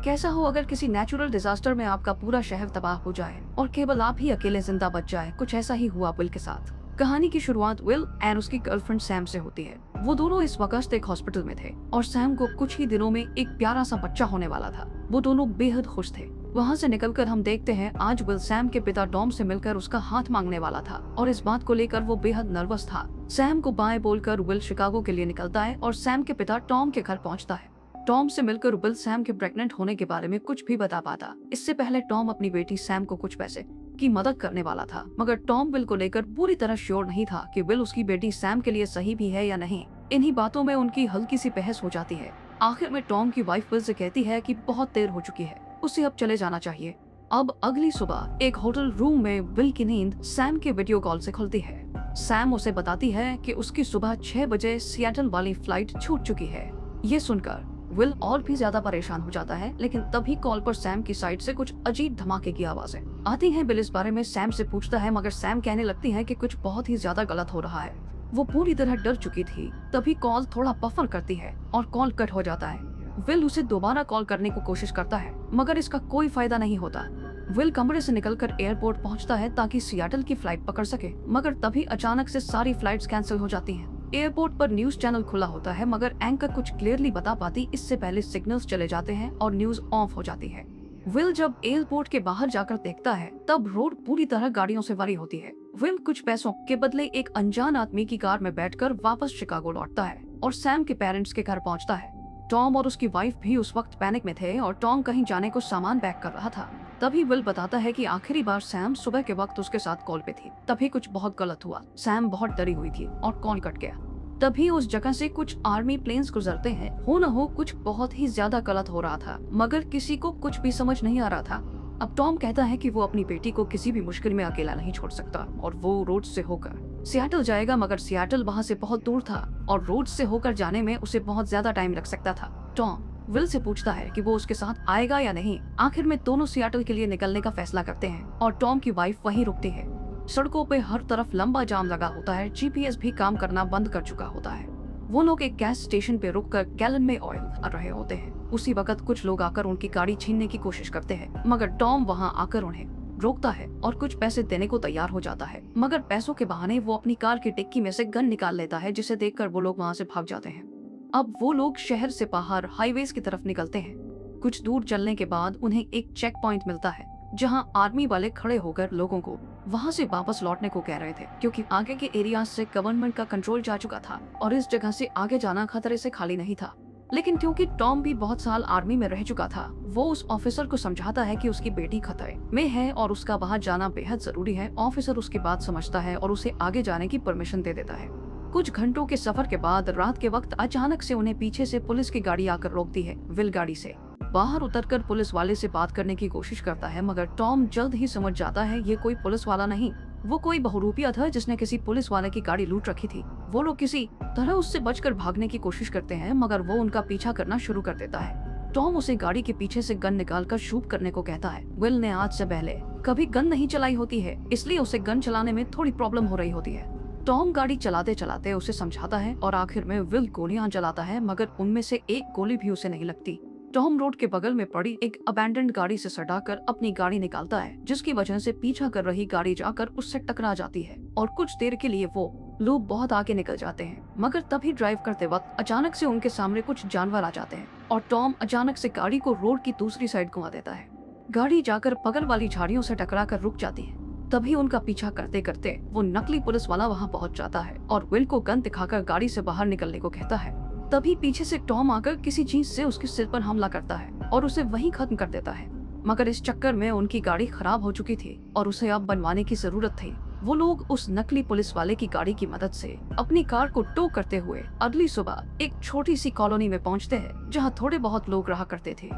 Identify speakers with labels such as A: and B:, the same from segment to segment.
A: कैसा हो अगर किसी नेचुरल डिजास्टर में आपका पूरा शहर तबाह हो जाए और केवल आप ही अकेले जिंदा बच जाए। कुछ ऐसा ही हुआ विल के साथ। कहानी की शुरुआत विल एंड उसकी गर्लफ्रेंड सैम से होती है। वो दोनों इस वक्त एक हॉस्पिटल में थे और सैम को कुछ ही दिनों में एक प्यारा सा बच्चा होने वाला था। वो दोनों बेहद खुश थे। वहाँ से निकलकर हम देखते हैं आज विल सैम के पिता टॉम से मिलकर उसका हाथ मांगने वाला था और इस बात को लेकर वो बेहद नर्वस था। सैम को बाय बोलकर विल शिकागो के लिए निकलता है और सैम के पिता टॉम के घर पहुँचता है। टॉम से मिलकर विल सैम के प्रेग्नेंट होने के बारे में कुछ भी बता पाता। इससे पहले टॉम अपनी बेटी सैम को कुछ पैसे की मदद करने वाला था, मगर टॉम विल को लेकर पूरी तरह श्योर नहीं था कि विल उसकी बेटी सैम के लिए सही भी है या नहीं। इन्हीं बातों में उनकी हल्की सी बहस हो जाती है। आखिर में टॉम की वाइफ विल से कहती है कि बहुत देर हो चुकी है, उसे अब चले जाना चाहिए। अब अगली सुबह एक होटल रूम में विल की नींद सैम के वीडियो कॉल से खुलती है। सैम उसे बताती है कि उसकी सुबह 6 बजे सियाटल वाली फ्लाइट छूट चुकी है। ये सुनकर विल और भी ज्यादा परेशान हो जाता है, लेकिन तभी कॉल पर सैम की साइड से कुछ अजीब धमाके की आवाजें आती हैं। विल इस बारे में सैम से पूछता है, मगर सैम कहने लगती है कि कुछ बहुत ही ज्यादा गलत हो रहा है। वो पूरी तरह डर चुकी थी। तभी कॉल थोड़ा बफर करती है और कॉल कट हो जाता है। विल उसे दोबारा कॉल करने की कोशिश करता है, मगर इसका कोई फायदा नहीं होता। विल कमरे से निकलकर एयरपोर्ट पहुंचता है ताकि सियाटल की फ्लाइट पकड़ सके, मगर तभी अचानक से सारी फ्लाइट्स कैंसिल हो जाती हैं। एयरपोर्ट पर न्यूज चैनल खुला होता है, मगर एंकर कुछ क्लियरली बता पाती इससे पहले सिग्नल्स चले जाते हैं और न्यूज ऑफ हो जाती है। विल जब एयरपोर्ट के बाहर जाकर देखता है तब रोड पूरी तरह गाड़ियों से भरी होती है। विल कुछ पैसों के बदले एक अनजान आदमी की कार में बैठकर वापस शिकागो लौटता है और सैम के पेरेंट्स के घर पहुंचता है। टॉम और उसकी वाइफ भी उस वक्त पैनिक में थे और टॉम कहीं जाने को सामान पैक कर रहा था। तभी विल बताता है कि आखिरी बार सैम सुबह के वक्त उसके साथ कॉल पे थी। तभी कुछ बहुत गलत हुआ। सैम बहुत डरी हुई थी और कॉल कट गया। तभी उस जगह से कुछ आर्मी प्लेन्स गुजरते हैं। हो न हो कुछ बहुत ही ज्यादा गलत हो रहा था, मगर किसी को कुछ भी समझ नहीं आ रहा था। अब टॉम कहता है कि वो अपनी बेटी को किसी भी मुश्किल में अकेला नहीं छोड़ सकता और वो रोड से होकर सियाटल जाएगा, मगर सियाटल वहाँ से बहुत दूर था और रोड से होकर जाने में उसे बहुत ज्यादा टाइम लग सकता था। टॉम विल से पूछता है कि वो उसके साथ आएगा या नहीं। आखिर में दोनों सियाटल के लिए निकलने का फैसला करते हैं और टॉम की वाइफ वहीं रुकती है। सड़कों पे हर तरफ लंबा जाम लगा होता है। जीपीएस भी काम करना बंद कर चुका होता है। वो लोग एक गैस स्टेशन पे रुककर गैलन में ऑयल भर रहे होते हैं। उसी वक्त कुछ लोग आकर उनकी गाड़ी छीनने की कोशिश करते हैं, मगर टॉम वहां आकर उन्हें रोकता है और कुछ पैसे देने को तैयार हो जाता है, मगर पैसों के बहाने वो अपनी कार की डिक्की में से गन निकाल लेता है, जिसे देखकर वो लोग वहां से भाग जाते हैं। अब वो लोग शहर से बाहर हाईवेज की तरफ निकलते हैं। कुछ दूर चलने के बाद उन्हें एक चेक पॉइंट मिलता है, जहां आर्मी वाले खड़े होकर लोगों को वहां से वापस लौटने को कह रहे थे, क्योंकि आगे के एरिया से गवर्नमेंट का कंट्रोल जा चुका था और इस जगह से आगे जाना खतरे से खाली नहीं था। लेकिन क्योंकि टॉम भी बहुत साल आर्मी में रह चुका था, वो उस ऑफिसर को समझाता है कि उसकी बेटी खतरे में है और उसका वहां जाना बेहद जरूरी है। ऑफिसर उसकी बात समझता है और उसे आगे जाने की परमिशन दे देता है। कुछ घंटों के सफर के बाद रात के वक्त अचानक से उन्हें पीछे से पुलिस की गाड़ी आकर रोकती है। विल गाड़ी से बाहर उतरकर पुलिस वाले से बात करने की कोशिश करता है, मगर टॉम जल्द ही समझ जाता है ये कोई पुलिस वाला नहीं, वो कोई बहुरूपिया था जिसने किसी पुलिस वाले की गाड़ी लूट रखी थी। वो लोग किसी तरह उससे बचकर भागने की कोशिश करते हैं, मगर वो उनका पीछा करना शुरू कर देता है। टॉम उसे गाड़ी के पीछे से गन निकालकर शूट करने को कहता है। विल ने आज से पहले कभी गन नहीं चलाई होती है, इसलिए उसे गन चलाने में थोड़ी प्रॉब्लम हो रही होती है। टॉम गाड़ी चलाते चलाते उसे समझाता है और आखिर में विल गोलियां चलाता है, मगर उनमें से एक गोली भी उसे नहीं लगती। टॉम रोड के बगल में पड़ी एक अबैंडन्ड गाड़ी से सटाकर अपनी गाड़ी निकालता है, जिसकी वजह से पीछा कर रही गाड़ी जाकर उससे टकरा जाती है और कुछ देर के लिए वो लोग बहुत आगे निकल जाते हैं। मगर तभी ड्राइव करते वक्त अचानक से उनके सामने कुछ जानवर आ जाते हैं और टॉम अचानक से गाड़ी को रोड की दूसरी साइड घुमा देता है। गाड़ी जाकर बगल वाली झाड़ियों से टकरा कर रुक जाती है। तभी उनका पीछा करते करते वो नकली पुलिस वाला वहाँ पहुँच जाता है और विल को गन दिखाकर गाड़ी से बाहर निकलने को कहता है। तभी पीछे से टॉम आकर किसी चीज से उसके सिर पर हमला करता है और उसे वहीं खत्म कर देता है, मगर इस चक्कर में उनकी गाड़ी खराब हो चुकी थी और उसे अब बनवाने की जरूरत थी। वो लोग उस नकली पुलिस वाले की गाड़ी की मदद से अपनी कार को टो करते हुए अगली सुबह एक छोटी सी कॉलोनी में पहुंचते हैं, जहां थोड़े बहुत लोग रहा करते थे।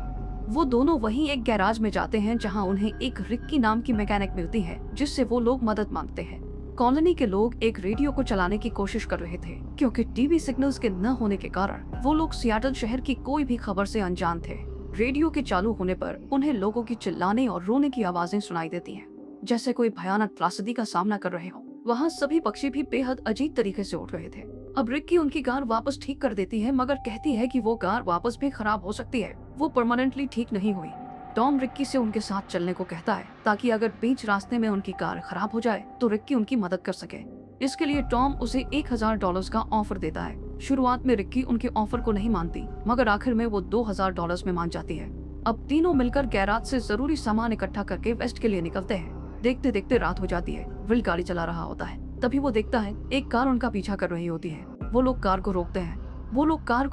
A: वो दोनों वहीं एक गैराज में जाते हैं, जहां उन्हें एक रिक्की नाम की मैकेनिक मिलती है, जिससे वो लोग मदद मांगते हैं। कॉलोनी के लोग एक रेडियो को चलाने की कोशिश कर रहे थे, क्योंकि टीवी सिग्नल्स के न होने के कारण वो लोग सियाटल शहर की कोई भी खबर से अनजान थे। रेडियो के चालू होने पर उन्हें लोगों की चिल्लाने और रोने की आवाजें सुनाई देती हैं, जैसे कोई भयानक त्रासदी का सामना कर रहे हो। वहाँ सभी पक्षी भी बेहद अजीब तरीके से उठ रहे थे। अब रिक्की उनकी कार वापस ठीक कर देती है, मगर कहती है कि वो कार वापस भी खराब हो सकती है। वो परमानेंटली ठीक नहीं हुई। टॉम रिक्की से उनके साथ चलने को कहता है ताकि अगर बीच रास्ते में उनकी कार खराब हो जाए तो रिक्की उनकी मदद कर सके। इसके लिए टॉम उसे $1000 का ऑफर देता है। शुरुआत में रिक्की उनके ऑफर को नहीं मानती, मगर आखिर में वो $2000 में मान जाती है। अब तीनों मिलकर गैराज से जरूरी सामान इकट्ठा करके वेस्ट के लिए निकलते हैं। देखते देखते रात हो जाती है। विल गाड़ी चला रहा होता है, तभी वो देखता है एक कार उनका पीछा कर रही होती है। वो लोग कार को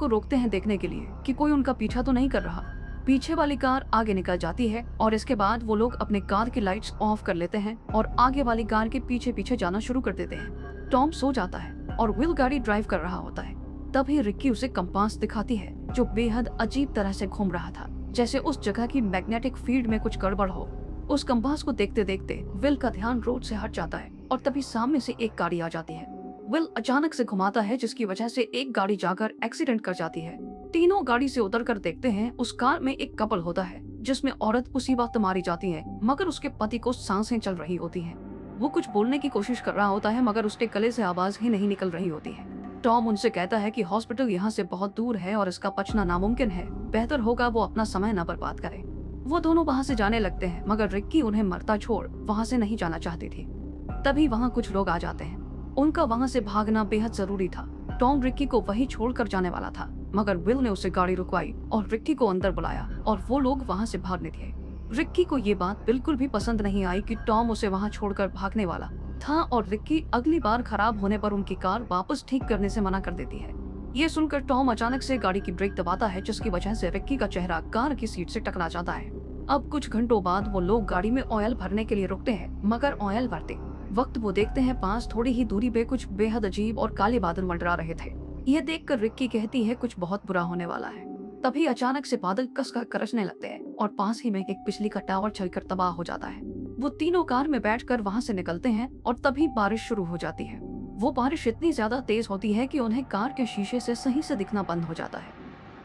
A: रोकते हैं देखने के लिए कि कोई उनका पीछा तो नहीं कर रहा। पीछे वाली कार आगे निकल जाती है और इसके बाद वो लोग अपने कार की लाइट्स ऑफ कर लेते हैं और आगे वाली कार के पीछे पीछे जाना शुरू कर देते हैं। टॉम सो जाता है और विल गाड़ी ड्राइव कर रहा होता है। तभी रिक्की उसे कंपास दिखाती है जो बेहद अजीब तरह से घूम रहा था, जैसे उस जगह की मैग्नेटिक फील्ड में कुछ गड़बड़ हो। उस कंपास को देखते देखते विल का ध्यान रोड से हट जाता है और तभी सामने से एक गाड़ी आ जाती है। विल अचानक से घुमाता है जिसकी वजह से एक गाड़ी जाकर एक्सीडेंट कर जाती है। तीनों गाड़ी से उतरकर देखते हैं उस कार में एक कपल होता है जिसमें औरत उसी वक्त मारी जाती है, मगर उसके पति को सांसें चल रही होती हैं। वो कुछ बोलने की कोशिश कर रहा होता है मगर उसके गले से आवाज ही नहीं निकल रही होती है। टॉम उनसे कहता है कि हॉस्पिटल यहाँ से बहुत दूर है और इसका बचना नामुमकिन है, बेहतर होगा वो अपना समय न बर्बाद करे। वो दोनों वहाँ से जाने लगते हैं मगर रिक्की उन्हें मरता छोड़ वहाँ से नहीं जाना चाहती थी। तभी वहाँ कुछ लोग आ जाते हैं। उनका वहाँ से भागना बेहद जरूरी था। टॉम रिक्की को वहीं छोड़कर जाने वाला था, मगर विल ने उसे गाड़ी रुकवाई और रिक्की को अंदर बुलाया और वो लोग वहाँ से भागने दिए। रिक्की को ये बात बिल्कुल भी पसंद नहीं आई कि टॉम उसे वहाँ छोड़कर भागने वाला था और रिक्की अगली बार खराब होने पर उनकी कार वापस ठीक करने से मना कर देती है। ये सुनकर टॉम अचानक से गाड़ी की ब्रेक दबाता है जिसकी वजह से रिक्की का चेहरा कार की सीट से टकरा जाता है। अब कुछ घंटों बाद वो लोग गाड़ी में ऑयल भरने के लिए रुकते हैं, मगर ऑयल भरते वक्त वो देखते हैं पास थोड़ी ही दूरी पे कुछ बेहद अजीब और काले बादल मंडरा रहे थे। ये देखकर रिक्की कहती है कुछ बहुत बुरा होने वाला है। तभी अचानक से बादल कसकर गरजने लगते हैं और पास ही में एक बिजली का टावर जलकर तबाह हो जाता है। वो तीनों कार में बैठकर वहाँ से निकलते हैं और तभी बारिश शुरू हो जाती है। वो बारिश इतनी ज्यादा तेज होती है कि उन्हें कार के शीशे से सही से दिखना बंद हो जाता है।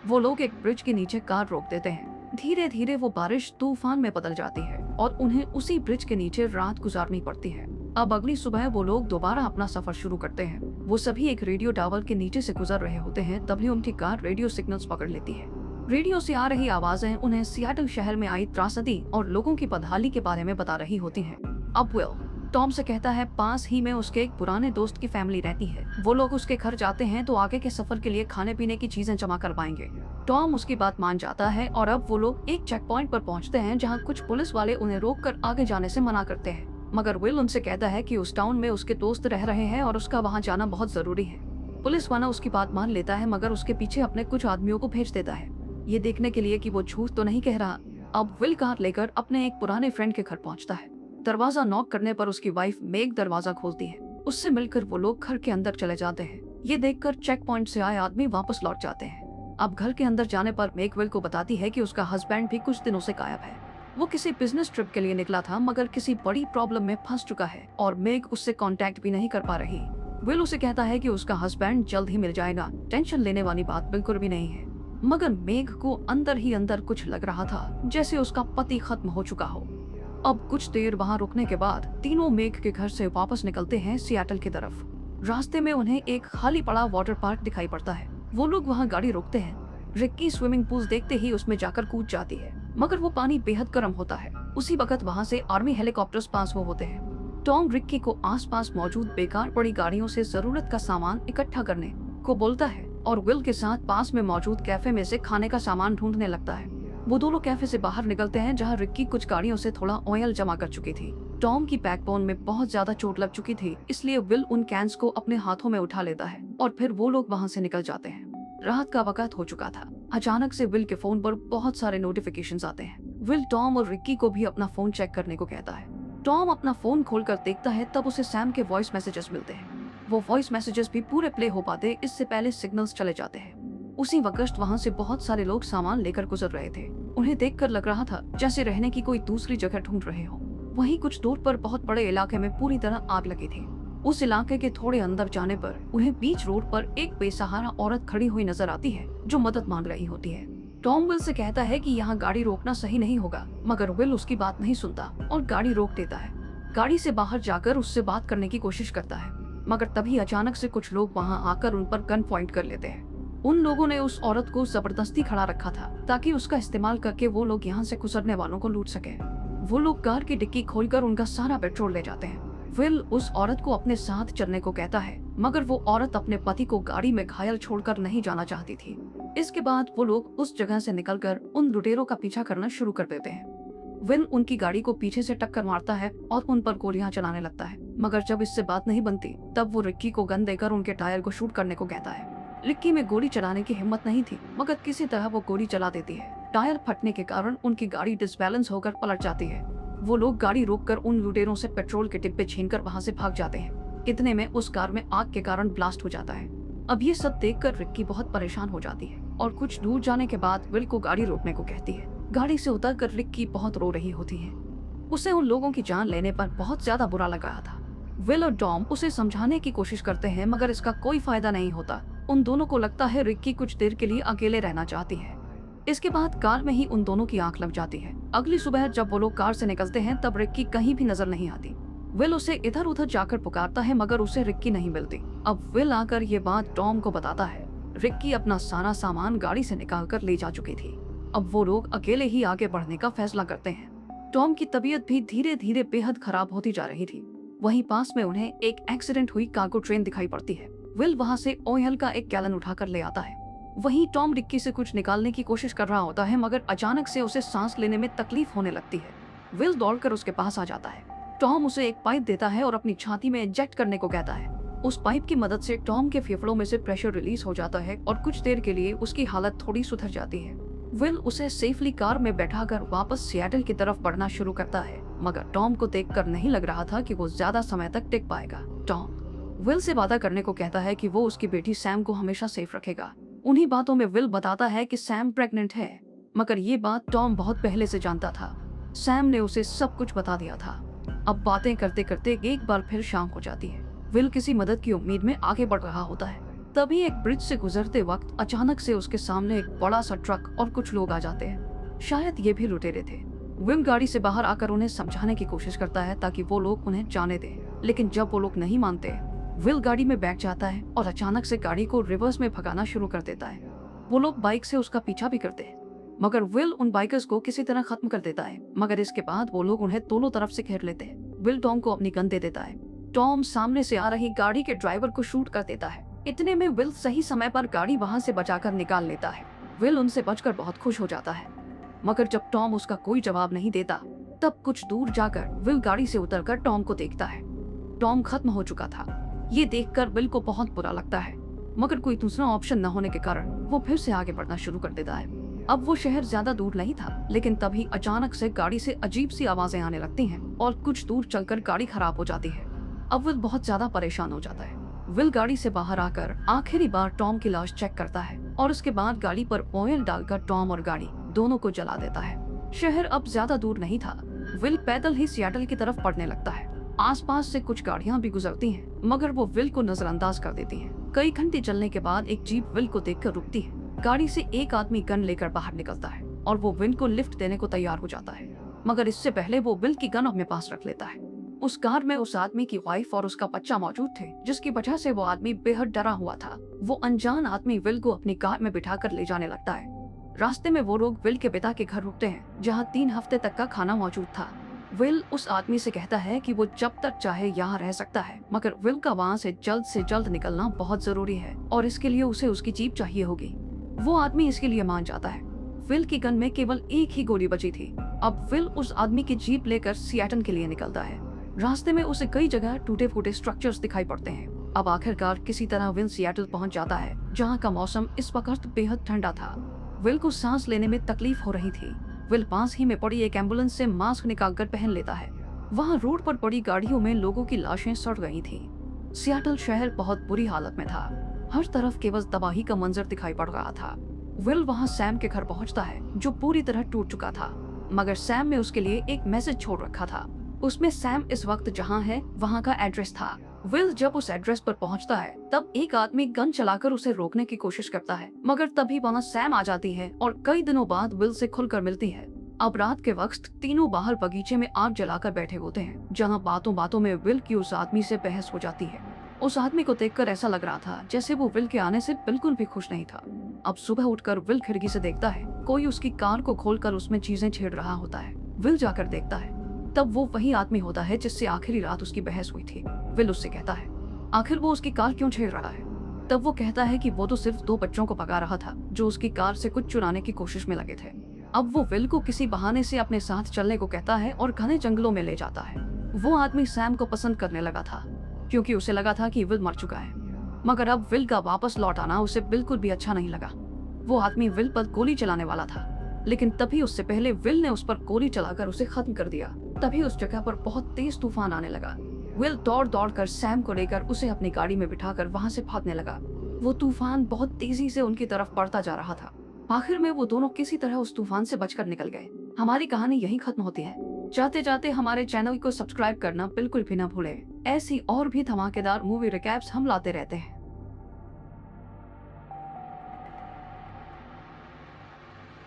A: वो लोग एक ब्रिज के नीचे कार रोक देते हैं। धीरे धीरे वो बारिश तूफान में बदल जाती है और उन्हें उसी ब्रिज के नीचे रात गुजारनी पड़ती है। अब अगली सुबह वो लोग दोबारा अपना सफर शुरू करते हैं। वो सभी एक रेडियो टावर के नीचे से गुजर रहे होते हैं, तभी उनकी कार रेडियो सिग्नल्स पकड़ लेती है। रेडियो से आ रही आवाजें उन्हें सियाटल शहर में आई त्रासदी और लोगों की बदहाली के बारे में बता रही होती हैं। अब विल टॉम से कहता है पास ही में उसके एक पुराने दोस्त की फैमिली रहती है। वो लोग उसके घर जाते हैं तो आगे के सफर के लिए खाने पीने की चीजें जमा कर पाएंगे। टॉम उसकी बात मान जाता है और अब वो लोग एक चेक पॉइंट पर पहुंचते हैं जहां कुछ पुलिस वाले उन्हें रोककर आगे जाने से मना करते हैं, मगर विल उनसे कहता है कि उस टाउन में उसके दोस्त रह रहे हैं और उसका वहां जाना बहुत जरूरी है। पुलिस वाला उसकी बात मान लेता है मगर उसके पीछे अपने कुछ आदमियों को भेज देता है, ये देखने के लिए कि वो झूठ तो नहीं कह रहा। अब विल कार लेकर अपने एक पुराने फ्रेंड के घर पहुंचता है। दरवाजा नॉक करने पर उसकी वाइफ मेग दरवाजा खोलती है। उससे मिलकर वो लोग घर के अंदर चले जाते हैं। ये देखकर चेक पॉइंट से आए आदमी वापस लौट जाते हैं। अब घर के अंदर जाने पर मेग विल को बताती है कि उसका हस्बैंड भी कुछ दिनों से गायब है। वो किसी बिजनेस ट्रिप के लिए निकला था मगर किसी बड़ी प्रॉब्लम में फंस चुका है और मेग उससे कांटेक्ट भी नहीं कर पा रही। विल उसे कहता है कि उसका हस्बैंड जल्द ही मिल जाएगा, टेंशन लेने वाली बात बिल्कुल भी नहीं है। मगर मेग को अंदर ही अंदर कुछ लग रहा था जैसे उसका पति खत्म हो चुका हो। अब कुछ देर वहाँ रुकने के बाद तीनों मेग के घर से वापस निकलते हैं सियाटल की तरफ। रास्ते में उन्हें एक खाली पड़ा वाटर पार्क दिखाई पड़ता है। वो लोग वहाँ गाड़ी रोकते हैं। रिक्की स्विमिंग पूल देखते ही उसमें जाकर कूद जाती है, मगर वो पानी बेहद गर्म होता है। उसी वक्त वहाँ से आर्मी हेलीकॉप्टर्स पास हो होते हैं। टॉम रिक्की को आसपास मौजूद बेकार पड़ी गाड़ियों से जरूरत का सामान इकट्ठा करने को बोलता है और विल के साथ पास में मौजूद कैफे में से खाने का सामान ढूंढने लगता है। वो दोनों कैफे से बाहर निकलते हैं जहाँ रिक्की कुछ गाड़ियों से थोड़ा ऑयल जमा कर चुकी थी। टॉम की बैकबोन में बहुत ज्यादा चोट लग चुकी थी, इसलिए विल उन कैंस को अपने हाथों में उठा लेता है और फिर वो लोग वहाँ से निकल जाते हैं। रात का वक्त हो चुका था। अचानक से विल के फोन पर बहुत सारे नोटिफिकेशंस आते हैं। विल टॉम और रिक्की को भी अपना फोन चेक करने को कहता है। टॉम अपना फोन खोलकर देखता है, तब उसे सैम के वॉइस मैसेजेस मिलते हैं। वो वॉइस मैसेजेस भी पूरे प्ले हो पाते इससे पहले सिग्नल्स चले जाते हैं। उसी वक्त वहाँ से बहुत सारे लोग सामान लेकर गुजर रहे थे। उन्हें देखकर लग रहा था जैसे रहने की कोई दूसरी जगह ढूंढ रहे हो। वहीं कुछ दूर पर बहुत बड़े इलाके में पूरी तरह आग लगी थी। उस इलाके के थोड़े अंदर जाने पर उन्हें बीच रोड पर एक बेसहारा औरत खड़ी हुई नजर आती है जो मदद मांग रही होती है। टॉम विल से कहता है कि यहाँ गाड़ी रोकना सही नहीं होगा, मगर विल उसकी बात नहीं सुनता और गाड़ी रोक देता है। गाड़ी से बाहर जाकर उससे बात करने की कोशिश करता है, मगर तभी अचानक से कुछ लोग वहाँ आकर उन पर गन पॉइंट कर लेते हैं। उन लोगों ने उस औरत को जबरदस्ती खड़ा रखा था ताकि उसका इस्तेमाल करके वो लोग यहाँ से गुजरने वालों को लूट सके। वो लोग कार की डिक्की खोलकर उनका सारा पेट्रोल ले जाते हैं। विल उस औरत को अपने साथ चलने को कहता है, मगर वो औरत अपने पति को गाड़ी में घायल छोड़कर नहीं जाना चाहती थी। इसके बाद वो लोग उस जगह से निकलकर उन लुटेरों का पीछा करना शुरू कर देते हैं। विल उनकी गाड़ी को पीछे से टक्कर मारता है और उन पर गोलियां चलाने लगता है, मगर जब इससे बात नहीं बनती तब वो रिक्की को गन देकर उनके टायर को शूट करने को कहता है। रिक्की में गोली चलाने की हिम्मत नहीं थी, मगर किसी तरह वो गोली चला देती है। टायर फटने के कारण उनकी गाड़ी डिसबैलेंस होकर पलट जाती है। वो लोग गाड़ी रोककर उन लुटेरों से पेट्रोल के डिब्बे छीनकर वहां से भाग जाते हैं। इतने में उस कार में आग के कारण ब्लास्ट हो जाता है। अब ये सब देखकर रिक्की बहुत परेशान हो जाती है और कुछ दूर जाने के बाद विल को गाड़ी रोकने को कहती है। गाड़ी से उतरकर रिक्की बहुत रो रही होती है। उसे उन लोगों की जान लेने पर बहुत ज्यादा बुरा लगा था। विल और टॉम उसे समझाने की कोशिश करते हैं, मगर इसका कोई फायदा नहीं होता। उन दोनों को लगता है रिक्की कुछ देर के लिए अकेले रहना चाहती है। इसके बाद कार में ही उन दोनों की आंख लग जाती है। अगली सुबह जब वो लोग कार से निकलते हैं तब रिक्की कहीं भी नजर नहीं आती। विल उसे इधर उधर जाकर पुकारता है, मगर उसे रिक्की नहीं मिलती। अब विल आकर ये बात टॉम को बताता है। रिक्की अपना सारा सामान गाड़ी से निकालकर ले जा चुकी थी। अब वो लोग अकेले ही आगे बढ़ने का फैसला करते हैं। टॉम की तबीयत भी धीरे धीरे बेहद खराब होती जा रही थी। वहीं पास में उन्हें एक एक्सीडेंट हुई कार्गो ट्रेन दिखाई पड़ती है। विल वहां से ऑयल का एक गैलन उठाकर ले आता है। वहीं टॉम रिक्की से कुछ निकालने की कोशिश कर रहा होता है, मगर अचानक से उसे सांस लेने में तकलीफ होने लगती है। विल दौड़कर उसके पास आ जाता है। टॉम उसे एक पाइप देता है और अपनी छाती में इंजेक्ट करने को कहता है। उस पाइप की मदद से टॉम के फेफड़ों में से प्रेशर रिलीज हो जाता है और कुछ देर के लिए उसकी हालत थोड़ी सुधर जाती है। विल उसे सेफली कार में बैठाकर वापस सिएटल की तरफ बढ़ना शुरू करता है, मगर टॉम को देखकर नहीं लग रहा था कि वो ज्यादा समय तक टिक पाएगा। टॉम विल से वादा करने को कहता है कि वो उसकी बेटी सैम को हमेशा सेफ रखेगा। उन्हीं बातों में विल बताता है कि सैम प्रेग्नेंट है, मगर ये बात टॉम बहुत पहले से जानता था। सैम ने उसे सब कुछ बता दिया था। अब बातें करते करते एक बार फिर शाम हो जाती है। विल किसी मदद की उम्मीद में आगे बढ़ रहा होता है। तभी एक ब्रिज से गुजरते वक्त अचानक से उसके सामने एक बड़ा सा ट्रक और कुछ लोग आ जाते हैं। शायद ये भी लुटेरे थे। विल गाड़ी से बाहर आकर उन्हें समझाने की कोशिश करता है ताकि वो लोग उन्हें जाने दें, लेकिन जब वो लोग नहीं मानते, विल गाड़ी में बैठ जाता है और अचानक से गाड़ी को रिवर्स में भगाना शुरू कर देता है। वो लोग बाइक से उसका पीछा भी करते हैं, मगर विल उन बाइकर्स को किसी तरह खत्म कर देता है। मगर इसके बाद वो लोग उन्हें दोनों तरफ से घेर लेते हैं। विल टॉम को अपनी गन दे देता है। टॉम सामने से आ रही गाड़ी के ड्राइवर को शूट कर देता है। इतने में विल सही समय पर गाड़ी वहां से बचाकर निकाल लेता है। विल उनसे बचकर बहुत खुश हो जाता है, मगर जब टॉम उसका कोई जवाब नहीं देता तब कुछ दूर जाकर विल गाड़ी से उतरकर टॉम को देखता है। टॉम खत्म हो चुका था। ये देखकर विल को बहुत बुरा लगता है, मगर कोई दूसरा ऑप्शन न होने के कारण वो फिर से आगे बढ़ना शुरू कर देता है। अब वो शहर ज्यादा दूर नहीं था, लेकिन तभी अचानक से गाड़ी से अजीब सी आवाजें आने लगती हैं और कुछ दूर चलकर गाड़ी खराब हो जाती है। अब विल बहुत ज्यादा परेशान हो जाता है। विल गाड़ी से बाहर आकर आखिरी बार टॉम की लाश चेक करता है और उसके बाद गाड़ी पर ऑयल डालकर टॉम और गाड़ी दोनों को जला देता है। शहर अब ज्यादा दूर नहीं था। विल पैदल ही सिएटल की तरफ बढ़ने लगता है। आसपास से कुछ गाड़ियां भी गुजरती हैं, मगर वो विल को नजरअंदाज कर देती हैं। कई घंटे चलने के बाद एक जीप विल को देखकर रुकती है। गाड़ी से एक आदमी गन लेकर बाहर निकलता है और वो विल को लिफ्ट देने को तैयार हो जाता है, मगर इससे पहले वो विल की गन अपने पास रख लेता है। उस कार में उस आदमी की वाइफ और उसका बच्चा मौजूद थे, जिसकी वजह से वो आदमी बेहद डरा हुआ था। वो अनजान आदमी विल को अपनी कार में बिठाकर ले जाने लगता है। रास्ते में वो लोग विल के पिता के घर रुकते हैं, जहाँ 3 हफ्ते तक का खाना मौजूद था। विल उस आदमी से कहता है कि वो जब तक चाहे यहाँ रह सकता है, मगर विल का वहाँ से जल्द निकलना बहुत जरूरी है और इसके लिए उसे उसकी जीप चाहिए होगी। वो आदमी इसके लिए मान जाता है। विल की गन में केवल एक ही गोली बची थी। अब विल उस आदमी की जीप लेकर सिएटल के लिए निकलता है। रास्ते में उसे कई जगह टूटे फूटे स्ट्रक्चर्स दिखाई पड़ते हैं। अब आखिरकार किसी तरह विल सिएटल पहुंच जाता है, जहां का मौसम इस वक्त बेहद ठंडा था। विल को सांस लेने में तकलीफ हो रही थी। विल पास ही में पड़ी एक एम्बुलेंस से मास्क निकालकर पहन लेता है। वहाँ रोड पर पड़ी गाड़ियों में लोगों की लाशें सड़ गई थी। सिएटल शहर बहुत बुरी हालत में था। हर तरफ केवल तबाही का मंजर दिखाई पड़ रहा था। विल वहाँ सैम के घर पहुँचता है, जो पूरी तरह टूट चुका था, मगर सैम ने उसके लिए एक मैसेज छोड़ रखा था। उसमें सैम इस वक्त जहाँ है वहाँ का एड्रेस था। विल जब उस एड्रेस पर पहुँचता है तब एक आदमी गन चलाकर उसे रोकने की कोशिश करता है, मगर तभी वहाँ सैम आ जाती है और कई दिनों बाद विल से खुलकर मिलती है। अब रात के वक्त तीनों बाहर बगीचे में आग जलाकर बैठे होते हैं, जहाँ बातों बातों में विल की उस आदमी से बहस हो जाती है उस आदमी को देखकर ऐसा लग रहा था जैसे वो विल के आने से बिल्कुल भी खुश नहीं था। अब सुबह उठकर विल खिड़की से देखता है कोई उसकी कार को खोलकर उसमें चीजें छेड़ रहा होता है। विल जाकर देखता है, तब वो वही आदमी होता है जिससे आखिरी रात उसकी बहस हुई थी। विल उससे कहता है आखिर वो उसकी कार क्यों छेड़ रहा है। तब वो कहता है कि वो तो सिर्फ 2 बच्चों को भगा रहा था जो उसकी कार से कुछ चुराने की कोशिश में लगे थे। अब वो विल को किसी बहाने से अपने साथ चलने को कहता है और घने जंगलों में ले जाता है। वो आदमी सैम को पसंद करने लगा था क्योंकि उसे लगा था कि विल मर चुका है, मगर अब विल का वापस लौट आना उसे बिल्कुल भी अच्छा नहीं लगा। वो आदमी विल पर गोली चलाने वाला था, लेकिन तभी उससे पहले विल ने उस पर गोली चलाकर उसे खत्म कर दिया। तभी उस जगह पर बहुत तेज तूफान आने लगा। विल दौड़ दौड़ कर सैम को लेकर उसे अपनी गाड़ी में बिठाकर वहां से भागने लगा। वो तूफान बहुत तेजी से उनकी तरफ बढ़ता जा रहा था। आखिर में वो दोनों किसी तरह उस तूफान से बचकर निकल गए। हमारी कहानी यहीं खत्म होती है। जाते जाते हमारे चैनल को सब्सक्राइब करना बिल्कुल भी ना भूलें। ऐसी और भी धमाकेदार मूवी रिकैप्स हम लाते रहते हैं।